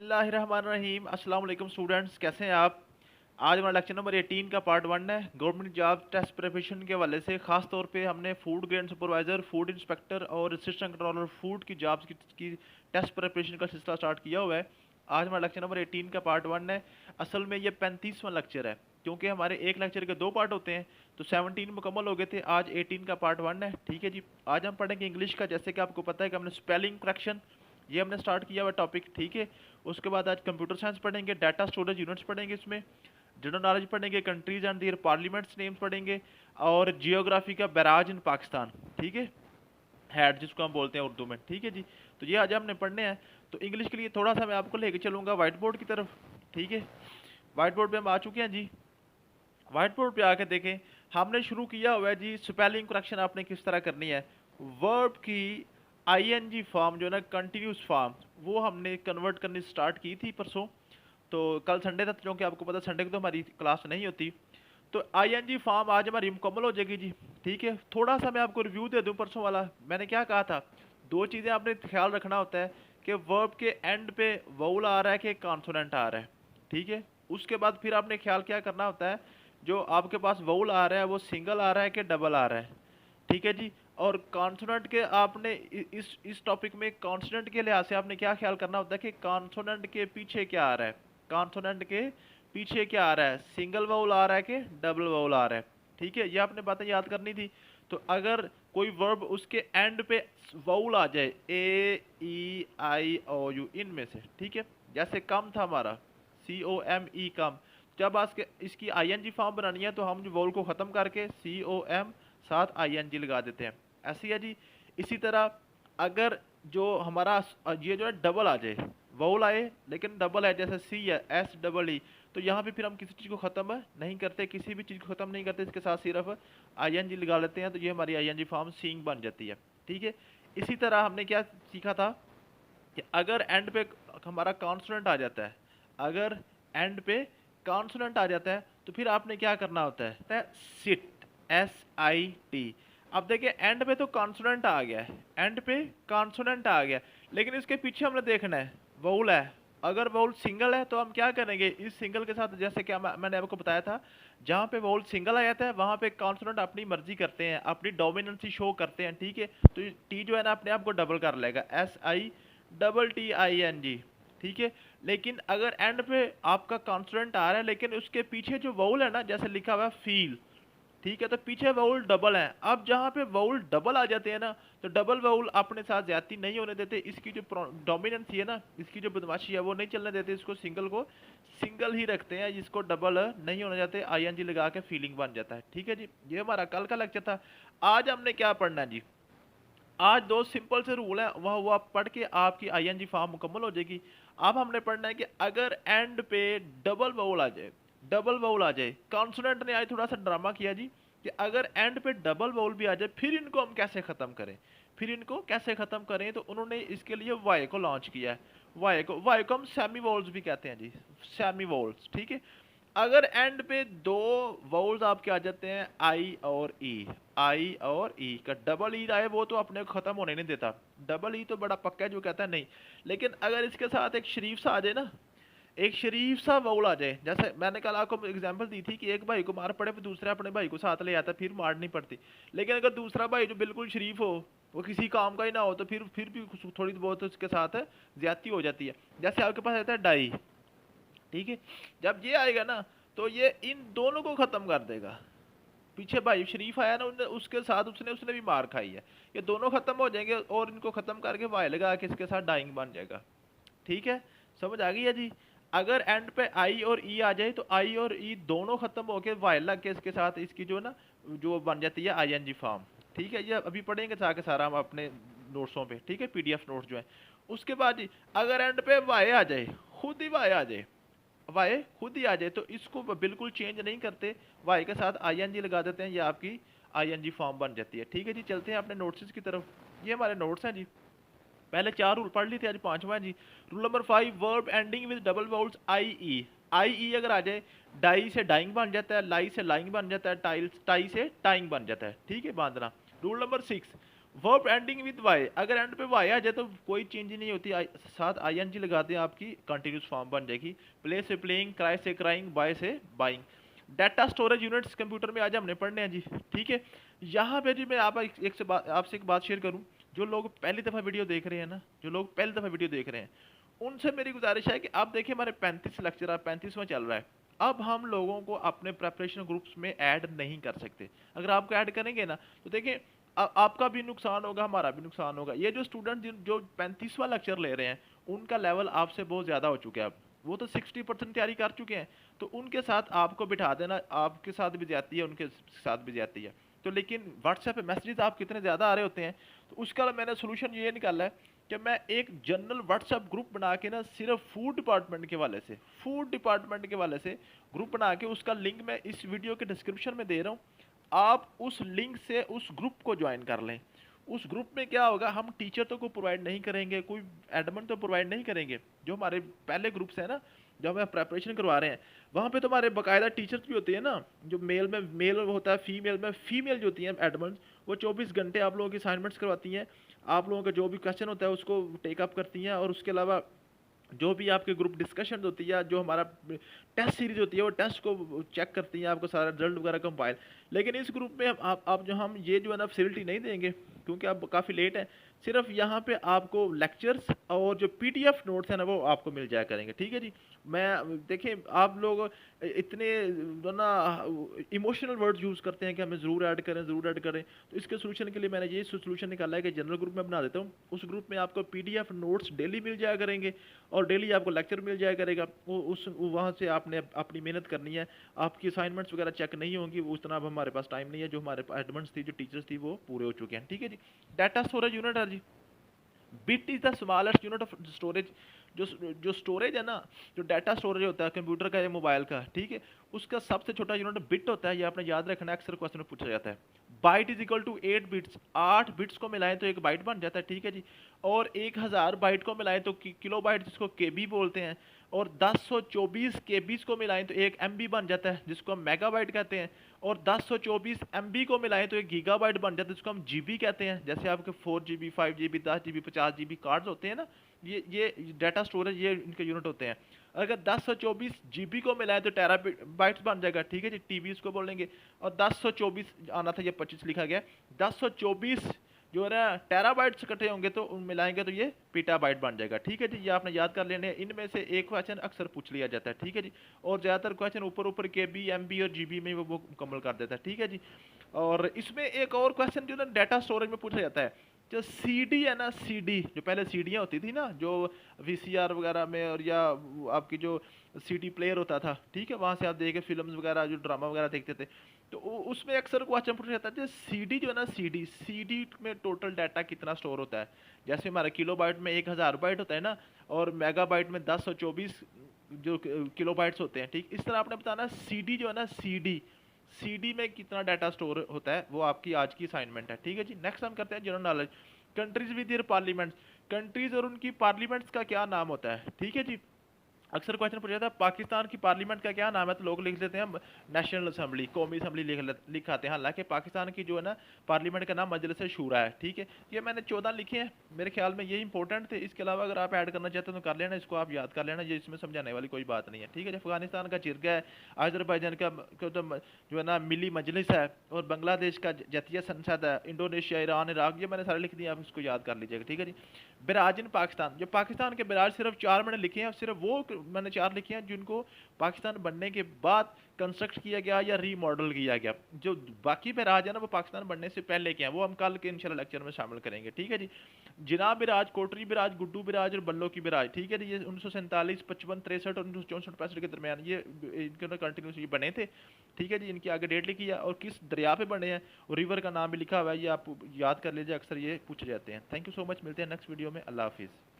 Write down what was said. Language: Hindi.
बिस्मिल्लाहिर्रहमानिर्रहीम। अस्सलाम वालेकुम स्टूडेंट्स, कैसे हैं आप। आज हमारा लेक्चर नंबर 18 का पार्ट 1 है। गवर्नमेंट जॉब टेस्ट प्रिपरेशन के हवाले से खास तौर पे हमने food grain supervisor, food inspector और असिस्टेंट कंट्रोलर फूड की जॉब्स की टेस्ट प्रिपरेशन का सिलसिला स्टार्ट किया हुआ है। आज हमारा लेक्चर नंबर 18 का पार्ट 1 है। असल में ये 35वां लेक्चर है, क्योंकि हमारे एक लेक्चर के दो पार्ट होते हैं, तो 17 मुकम्मल हो गए थे। आज 18 का पार्ट 1 है। ठीक है जी। आज हम पढ़ेंगे इंग्लिश का। जैसे कि आपको पता है कि हमने स्पेलिंग करेक्शन ये हमने स्टार्ट किया हुआ टॉपिक। ठीक है। उसके बाद आज कंप्यूटर साइंस पढ़ेंगे, डाटा स्टोरेज यूनिट्स पढ़ेंगे, इसमें जनरल नॉलेज पढ़ेंगे, countries and their parliaments names पढ़ेंगे, और जियोग्राफी का बैराज इन पाकिस्तान। ठीक है, हैड जिसको हम बोलते हैं उर्दू में। ठीक है जी। तो ये आज हमने पढ़ने हैं। तो इंग्लिश के लिए थोड़ा सा मैं आपको लेके चलूँगा व्हाइट बोर्ड की तरफ। ठीक है, व्हाइट बोर्ड पे हम आ चुके हैं जी। व्हाइट बोर्ड पे आके देखें, हमने शुरू किया हुआ है जी स्पेलिंग करेक्शन आपने किस तरह करनी है। वर्ब की आईएनजी फॉर्म जो है ना, कंटिन्यूस फॉर्म, वो हमने कन्वर्ट करनी स्टार्ट की थी परसों। तो कल संडे था, क्योंकि आपको पता संडे को तो हमारी क्लास नहीं होती। तो आईएनजी फॉर्म आज हमारी मुकम्मल हो जाएगी जी। ठीक है, थोड़ा सा मैं आपको रिव्यू दे दूं परसों वाला। मैंने क्या कहा था, दो चीज़ें आपने ख्याल रखना होता है कि वर्ब के एंड पे वोवल आ रहा है कि कॉन्सोनेंट आ रहा है। ठीक है, उसके बाद फिर आपने ख्याल क्या करना होता है, जो आपके पास वोवल आ रहा है वो सिंगल आ रहा है कि डबल आ रहा है। ठीक है जी। और कॉन्सोनेंट के आपने इस टॉपिक में कॉन्सोनेंट के लिहाज से आपने क्या ख्याल करना होता है कि कॉन्सोनेंट के पीछे क्या आ रहा है। कॉन्सोनेंट के पीछे क्या आ रहा है, सिंगल वाउल आ रहा है कि डबल वाउल आ रहा है। ठीक है, ये आपने बातें याद करनी थी। तो अगर कोई वर्ब उसके एंड पे वाउल आ जाए, ए ई आई ओ यू, इनमें से, ठीक है, जैसे कम था हमारा, सी ओ एम ई कम, जब आज के इसकी आई एन जी फॉर्म बनानी है तो हम जो वाउल को ख़त्म करके सी ओ एम साथ आई एन जी लगा देते हैं। ऐसी है जी। इसी तरह अगर जो हमारा ये जो है डबल आ जाए, वाउल आए लेकिन डबल है, जैसे सी है एस डबल ई, तो यहाँ पे फिर हम किसी चीज़ को ख़त्म नहीं करते, किसी भी चीज़ को ख़त्म नहीं करते, इसके साथ सिर्फ आई एन जी लगा लेते हैं, तो ये हमारी I N G form seeing बन जाती है। ठीक है। इसी तरह हमने क्या सीखा था कि अगर एंड पे हमारा कॉन्सोनेंट आ जाता है, अगर एंड पे कॉन्सोनेंट आ जाता है तो फिर आपने क्या करना होता है, सिट, एस आई टी। अब देखिए एंड पे तो कॉन्सोनेंट आ गया है, एंड पे कॉन्सोनेंट आ गया, लेकिन इसके पीछे हमने देखना है वोल है। अगर वोल सिंगल है तो हम क्या करेंगे, इस सिंगल के साथ, जैसे कि मैंने आपको बताया था, जहाँ पे वोल सिंगल आ जाता है वहाँ पे कॉन्सोनेंट अपनी मर्जी करते हैं, अपनी डोमिनेंसी शो करते हैं। ठीक है, तो टी जो है ना अपने आप को डबल कर लेगा, S I double T I N G. ठीक है, लेकिन अगर एंड पे आपका कॉन्सोनेंट आ रहा है लेकिन उसके पीछे जो वाउल है ना, जैसे लिखा हुआ है फील, ठीक है, तो पीछे वाउल डबल है। अब जहाँ पे वाउल डबल आ जाते हैं ना, तो डबल वाउल अपने साथ ज्यादती नहीं होने देते, इसकी जो डोमिनेंसी है ना, इसकी जो बदमाशी है वो नहीं चलने देते, इसको सिंगल को सिंगल ही रखते हैं, जिसको डबल नहीं होने जाते, आईएनजी लगा के फीलिंग बन जाता है। ठीक है जी, ये हमारा कल का लेक्चर था। आज हमने क्या पढ़ना है जी, आज दो सिंपल से रूल है, वह वो आप पढ़ के आपकी आईएनजी फॉर्म मुकम्मल हो जाएगी। अब हमने पढ़ना है कि अगर एंड पे डबल वाउल आ जाए, डबल वाउल आ जाए, कॉन्सोनेंट ने आज थोड़ा सा ड्रामा किया जी, कि अगर एंड पे डबल वाउल भी आ जाए फिर इनको हम कैसे ख़त्म करें, फिर इनको कैसे ख़त्म करें, तो उन्होंने इसके लिए वाई को लॉन्च किया है। वाई को हम सेमी वोल्स भी कहते हैं जी, सेमी वोल्स। ठीक है, अगर एंड पे दो वाउल्स आपके आ जाते हैं, आई और ई, आई और ई का डबल ई आए, वो तो अपने को खत्म होने नहीं देता, डबल ई तो बड़ा पक्का है जो कहता है नहीं। लेकिन अगर इसके साथ एक शरीफ सा आ जाए ना, एक शरीफ सा वाउल आ जाए, जैसे मैंने कल आपको एग्जांपल दी थी कि एक भाई को मार पड़े फिर दूसरे अपने भाई को साथ ले आता, फिर मार नहीं पड़ती। लेकिन अगर दूसरा भाई जो बिल्कुल शरीफ हो, वो किसी काम का ही ना हो, तो फिर भी थोड़ी बहुत उसके साथ ज्यादती हो जाती है। जैसे आपके पास रहता है डाई, ठीक है, जब ये आएगा ना तो ये इन दोनों को खत्म कर देगा। पीछे भाई शरीफ आया ना, उसके साथ उसने उसने भी मार खाई है, ये दोनों खत्म हो जाएंगे और इनको खत्म करके वाई लगा के इसके साथ डाइंग बन जाएगा। ठीक है, समझ आ गई है जी। अगर एंड पे आई और ई आ जाए तो आई और ई दोनों खत्म होके वाई लग के इसके साथ इसकी जो ना जो बन जाती है आईएनजी फॉर्म। ठीक है, ये अभी पढ़ेंगे जाके सारा हम अपने नोट्सों पे। ठीक है, पीडीएफ नोट्स जो है। उसके बाद जी अगर एंड पे वाई आ जाए, खुद ही वाई आ जाए, वाई खुद ही आ जाए, तो इसको बिल्कुल चेंज नहीं करते, वाई के साथ आईएनजी लगा देते हैं, ये आपकी आईएनजी फॉर्म बन जाती है। ठीक है जी, चलते हैं अपने नोट्स की तरफ। ये हमारे नोट्स हैं जी। पहले चार रूल पढ़ ली थी, आज पांचवा है जी। Rule number 5, verb ending with double vowels I E, I E अगर आ जाए, डाई से डाइंग बन जाता है, लाई से लाइंग बन जाता है, टाई से टाइंग बन जाता है। ठीक है, बांधना। Rule number 6, verb ending with Y, अगर एंड पे वाई आ जाए तो कोई चेंज ही नहीं होती, साथ आईएनजी लगाते हैं आपकी कंटिन्यूस फॉर्म बन जाएगी। प्ले से प्लेइंग, क्राई से क्राइंग, बाय से buying. Data storage units computer में आज हमने पढ़ने हैं जी, ठीक है। यहाँ पे जी मैं आपसे एक बात शेयर करूँ। जो लोग पहली दफ़ा वीडियो देख रहे हैं ना, जो लोग पहली दफ़ा वीडियो देख रहे हैं, उनसे मेरी गुजारिश है कि आप देखिए हमारे 35 लेक्चर, अब 35वां चल रहा है। अब हम लोगों को अपने प्रेपरेशन ग्रुप्स में ऐड नहीं कर सकते। अगर आपको ऐड करेंगे ना तो देखिए आपका भी नुकसान होगा, हमारा भी नुकसान होगा। ये जो स्टूडेंट जो 35वां लेक्चर ले रहे हैं, उनका लेवल आपसे बहुत ज़्यादा हो चुका है। अब वो तो 60% तैयारी कर चुके हैं, तो उनके साथ आपको बिठा देना, आपके साथ भी जाती है, उनके साथ भी जाती है। तो लेकिन व्हाट्सएप पे मैसेजेस आप कितने ज़्यादा आ रहे होते हैं, तो उसका मैंने सोल्यूशन ये निकाला है कि मैं एक जनरल व्हाट्सएप ग्रुप बना के ना, सिर्फ फूड डिपार्टमेंट के वाले से, फूड डिपार्टमेंट के वाले से ग्रुप बना के, उसका लिंक मैं इस वीडियो के डिस्क्रिप्शन में दे रहा हूँ। आप उस लिंक से उस ग्रुप को ज्वाइन कर लें। उस ग्रुप में क्या होगा, हम टीचर तो को प्रोवाइड नहीं करेंगे, कोई एडमिन तो प्रोवाइड नहीं करेंगे। जो हमारे पहले ग्रुप्स हैं ना, जो हमें प्रेपरेशन करवा रहे हैं, वहाँ पे तो हमारे बाकायदा टीचर्स भी होते हैं ना। जो मेल में मेल होता है, फीमेल में फीमेल जो होती हैं एडमिन, वो 24 घंटे आप लोगों की असाइनमेंट्स करवाती हैं, आप लोगों का जो भी क्वेश्चन होता है उसको टेकअप करती हैं। और उसके अलावा जो भी आपके ग्रुप डिस्कशन होती है, जो हमारा टेस्ट सीरीज होती है, वो टेस्ट को चेक करती हैं, आपको सारा रिजल्ट वगैरह कंपाइल। लेकिन इस ग्रुप में आप जो हम ये जो है ना फैसिलिटी नहीं देंगे, क्योंकि आप काफ़ी लेट है। सिर्फ यहाँ पे आपको लेक्चर्स और जो पीडीएफ नोट्स है ना, वो आपको मिल जाया करेंगे, ठीक है जी। मैं देखें, आप लोग इतने जो ना इमोशनल वर्ड यूज़ करते हैं कि हमें ज़रूर ऐड करें, ज़रूर ऐड करें। तो इसके सोल्यूशन के लिए मैंने ये सोल्यूशन निकाला है कि जनरल ग्रुप में बना देता हूँ। उस ग्रुप में आपको पीडीएफ नोट्स डेली मिल जाया करेंगे, और डेली आपको लेक्चर मिल जाया करेगा। वो उस वहाँ से आपने अपनी मेहनत करनी है। आपकी असाइनमेंट्स वगैरह चेक नहीं होंगी, उतना अब हमारे पास टाइम नहीं है। जो हमारे एडमिन्स थी, जो टीचर्स थी, वो पूरे हो चुके हैं, ठीक है जी। डाटा स्टोरेज यूनिट है जी। Bit is the smallest unit of storage. जो जो स्टोरेज है ना, जो डाटा स्टोरेज होता है कंप्यूटर का या मोबाइल का, ठीक है, उसका सबसे छोटा यूनिट बिट होता है। ये आपने याद रखना है, अक्सर क्वेश्चन में पूछा जाता है। Byte is equal to 8 bits. 8 bits को मिलाएं तो एक बाइट बन जाता है, ठीक है जी। और 1000 बाइट को मिलाएं तो किलो बाइट, जिसको केबी बोलते हैं। और 1024 केबीज को मिलाएं तो एक एमबी बन जाता है, जिसको हम मेगाबाइट कहते हैं। और 1024 एमबी को मिलाएं तो एक गीगाबाइट बन जाता है, जिसको हम जीबी कहते हैं। जैसे आपके 4 GB, 5 GB, 10 GB, 50 GB cards होते हैं ना, ये डाटा स्टोरेज, ये इनके यूनिट होते हैं। अगर 1024 जीबी को मिलाएं तो टेराबाइट्स बन जाएगा, ठीक है जी, टीबी इसको बोलेंगे। और 1024 आना था, ये 25 लिखा गया। 1024 जो है ना टेराबाइट्स इकट्ठे होंगे तो मिलाएंगे तो ये पीटाबाइट बन जाएगा, ठीक है जी। ये आपने याद कर लेने हैं। इनमें से एक क्वेश्चन अक्सर पूछ लिया जाता है, ठीक है जी। और ज़्यादातर क्वेश्चन ऊपर ऊपर के बी, एम बी और जी बी में वो मुकम्मल कर देता है, ठीक है जी। और इसमें एक और क्वेश्चन जो ना डाटा स्टोरेज में पूछा जाता है, जो सीडी है ना, सीडी जो पहले सीडियाँ होती थी ना, जो वीसीआर वगैरह में, और या आपकी जो सीडी प्लेयर होता था, ठीक है, वहाँ से आप देखे फिल्म्स वगैरह, जो ड्रामा वगैरह देखते थे, तो उसमें अक्सर क्वेश्चन पूछा जाता है, सीडी जो है ना, सीडी सीडी में टोटल डाटा कितना स्टोर होता है। जैसे हमारा किलोबाइट में 1000 बाइट होता है ना, और मेगाबाइट में 1024 जो किलोबाइट्स होते हैं, ठीक। इस तरह आपने बताना सीडी जो है ना, सीडी सीडी में कितना डाटा स्टोर होता है, वो आपकी आज की असाइनमेंट है, ठीक है जी। नेक्स्ट हम करते हैं general knowledge. Countries with their parliaments. Countries और उनकी पार्लियामेंट्स का क्या नाम होता है, ठीक है जी। अक्सर क्वेश्चन पूछा जाता है पाकिस्तान की पार्लियामेंट का क्या नाम है, तो लोग लिख लेते हैं नेशनल असेंबली, कौमी असेंबली लिखाते हैं। हालांकि पाकिस्तान की जो है ना पार्लियामेंट का नाम मजलिस शूरा है, ठीक है। ये मैंने 14 लिखे हैं, मेरे ख्याल में ये इंपॉर्टेंट थे। इसके अलावा अगर आप ऐड करना चाहते हो तो कर लेना, इसको आप याद कर लेना, ये इसमें समझाने वाली कोई बात नहीं है, ठीक है। अफगानिस्तान का जिरगा है, अजरबैजान का जो है ना मिली मजलिस है, और बांग्लादेश का जतिया संसद है, इंडोनेशिया, ईरान, इराक, ये मैंने सारे लिख दिए, आप इसको याद कर लीजिएगा, ठीक है जी। बिराज इन पाकिस्तान। जो पाकिस्तान के बिराज सिर्फ 4 मैंने लिखे हैं, सिर्फ वो मैंने 4 लिखे हैं जिनको पाकिस्तान बनने के बाद कंस्ट्रक्ट किया गया या रीमॉडल किया गया। जो बाकी बिराज है ना, वो पाकिस्तान बनने से पहले के हैं, वो हम कल के इंशाल्लाह लेक्चर में शामिल करेंगे, ठीक है जी। जिना बिराज, कोटरी बिराज, गुड्डू बिराज और बल्लो की बिराज, ठीक है जी। ये 1947, 55, 63 और 1964, 65 के दरमियान ये इनके कंटिन्यूस ये बने थे, ठीक है जी। इनकी आगे डेट लिखी है और किस दरिया पे बने हैं, और रिवर का नाम भी लिखा हुआ है, ये आप याद कर लीजिए, अक्सर ये पूछे जाते हैं। थैंक यू सो मच, मिलते हैं नेक्स्ट वीडियो में। अल्लाह हाफिज़।